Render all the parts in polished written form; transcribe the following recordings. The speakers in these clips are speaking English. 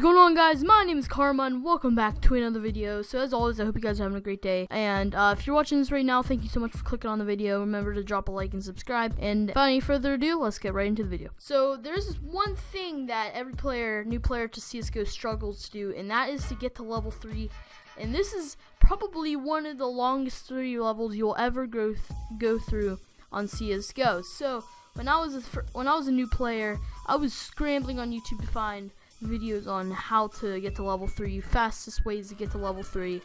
going on, guys? My name is Karma and welcome back to another video. So as always, I hope you guys are having a great day, and if you're watching this right now, thank you so much for clicking on the video. Remember to drop a like and subscribe, and without any further ado, let's get right into the video. So there's this one thing that every new player to CSGO struggles to do, and that is to get to level 3. And this is probably one of the longest 3 levels you'll ever go through on CSGO. So when I was a new player, I was scrambling on YouTube to find videos on how to get to level 3, fastest ways to get to level 3,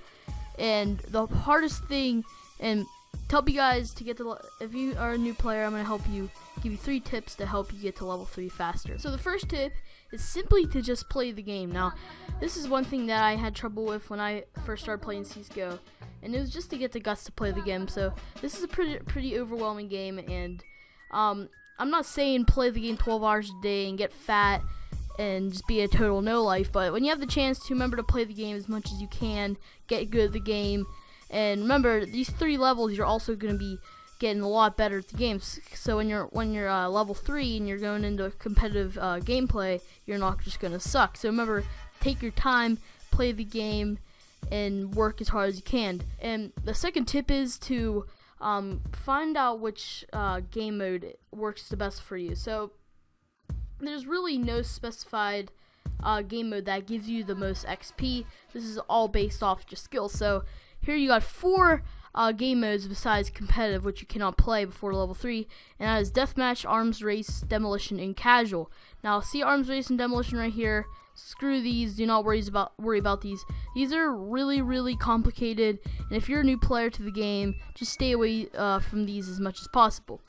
and the hardest thing, and to help you guys to get to, if you are a new player, I'm going to help you, give you 3 tips to help you get to level 3 faster. So the first tip is simply to just play the game. Now, this is one thing that I had trouble with when I first started playing CSGO, and it was just to get the guts to play the game. So this is a pretty overwhelming game, and I'm not saying play the game 12 hours a day and get fat and just be a total no life, but when you have the chance to, remember to play the game as much as you can, get good at the game, and remember these 3 levels you're also going to be getting a lot better at the games. So when you're level 3 and you're going into competitive gameplay, you're not just going to suck. So remember, take your time, play the game, and work as hard as you can. And the second tip is to find out which game mode works the best for you. So there's really no specified game mode that gives you the most XP. This is all based off your skills. So here you got 4 game modes besides competitive, which you cannot play before level 3, and that is deathmatch, arms race, demolition, and casual. Now see arms race and demolition right here. Screw these. Do not worry about these. These are really complicated, and if you're a new player to the game, just stay away from these as much as possible.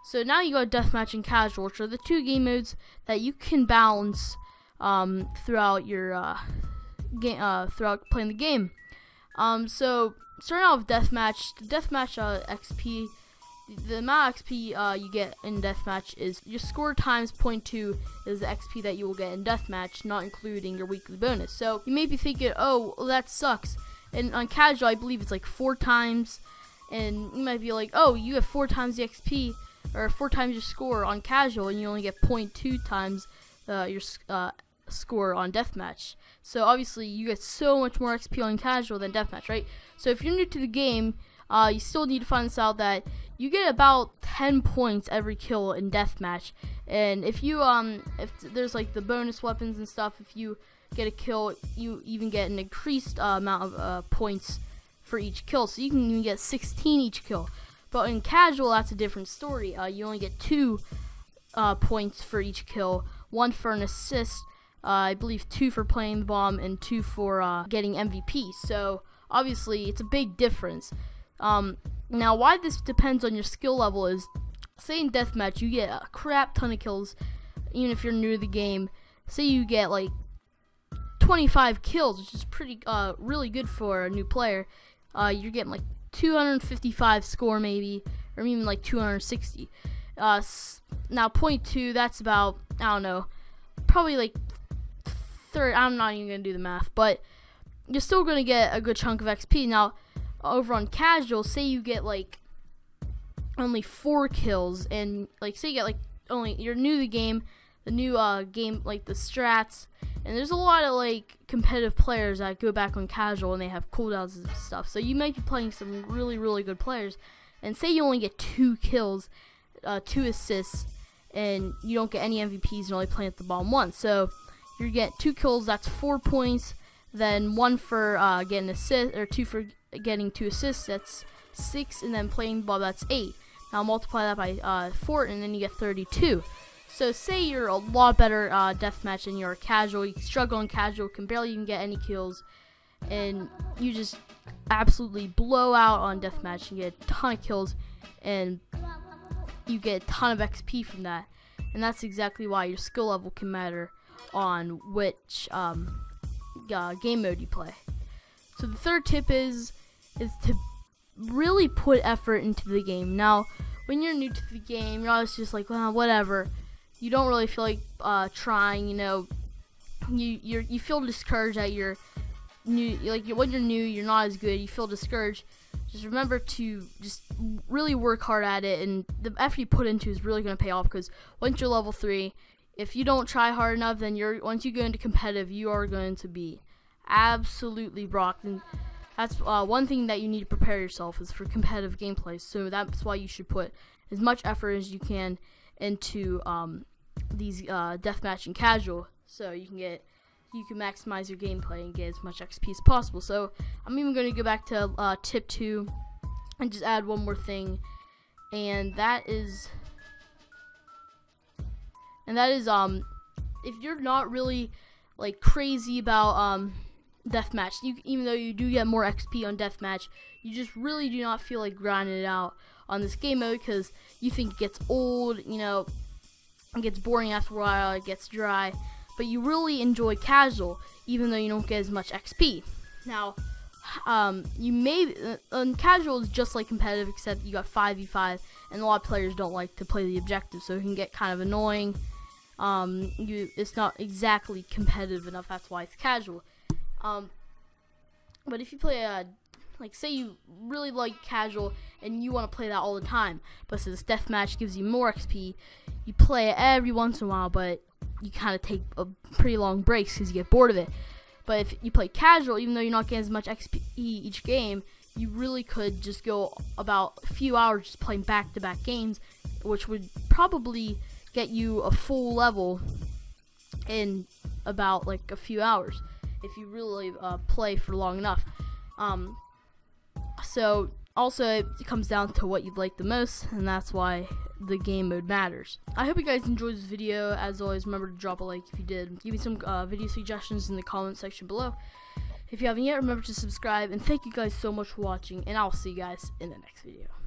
So now you got deathmatch and casual, which are the 2 game modes that you can balance throughout your throughout playing the game. So starting out with deathmatch, the deathmatch XP, the amount of XP you get in deathmatch is your score times 0.2 is the XP that you will get in deathmatch, not including your weekly bonus. So you may be thinking, oh, well, that sucks. And on casual, I believe it's like 4 times, and you might be like, oh, you have 4 times the XP, or 4 times your score on casual, and you only get 0.2 times your score on deathmatch. So obviously you get so much more XP on casual than deathmatch, right? So if you're new to the game, you still need to find this out, that you get about 10 points every kill in deathmatch. And if you if there's like the bonus weapons and stuff, if you get a kill, you even get an increased amount of points for each kill. So you can even get 16 each kill. But in casual, that's a different story. You only get 2 points for each kill, 1 for an assist, I believe 2 for playing the bomb, and 2 for getting MVP. So obviously it's a big difference. Now why this depends on your skill level is, say in deathmatch you get a crap ton of kills, even if you're new to the game. Say you get like 25 kills, which is pretty really good for a new player. You're getting like 255 score maybe, or even like 260. Now 0.2, that's about, I don't know, probably like I'm not even gonna do the math, but you're still gonna get a good chunk of XP. Now over on casual, say you get like only 4 kills, and like say you get like you're new to the game, the new game, like the strats, and there's a lot of like competitive players that go back on casual and they have cooldowns and stuff. So you might be playing some really good players, and say you only get 2 kills, 2 assists, and you don't get any MVPs and only playing at the bottom 1. So you get 2 kills, that's 4 points. Then 1 for getting assist, or 2 for getting 2 assists, that's 6, and then playing the ball, that's 8. Now multiply that by 4, and then you get 32. So say you're a lot better deathmatch and you're casual, you struggle in casual, can barely even get any kills, and you just absolutely blow out on deathmatch and get a ton of kills, and you get a ton of XP from that. And that's exactly why your skill level can matter on which game mode you play. So the third tip is to really put effort into the game. Now when you're new to the game, you're always just like, well, whatever. You don't really feel like trying, you know. You feel discouraged that you're new, when you're new, you're not as good, you feel discouraged. Just remember to just really work hard at it, and the effort you put into is really going to pay off, because once you're level 3, if you don't try hard enough, then once you go into competitive, you are going to be absolutely rocked. And that's one thing that you need to prepare yourself is for competitive gameplay. So that's why you should put as much effort as you can into these deathmatch and casual, so you can maximize your gameplay and get as much XP as possible. So I'm even going to go back to tip 2 and just add one more thing, and that is if you're not really like crazy about deathmatch, even though you do get more XP on deathmatch, you just really do not feel like grinding it out on this game mode because you think it gets old, you know, it gets boring after a while, it gets dry, but you really enjoy casual even though you don't get as much XP. Now, casual is just like competitive, except you got 5v5, and a lot of players don't like to play the objective, so it can get kind of annoying. It's not exactly competitive enough, that's why it's casual. But if you play like say you really like casual and you want to play that all the time, but since deathmatch gives you more XP, you play it every once in a while, but you kind of take a pretty long breaks because you get bored of it. But if you play casual, even though you're not getting as much XP each game, you really could just go about a few hours just playing back-to-back games, which would probably get you a full level in about like a few hours if you really play for long enough. So also it comes down to what you like the most, and that's why the game mode matters. I hope you guys enjoyed this video. As always, remember to drop a like if you did. Give me some video suggestions in the comment section below. If you haven't yet, remember to subscribe, and thank you guys so much for watching, and I'll see you guys in the next video.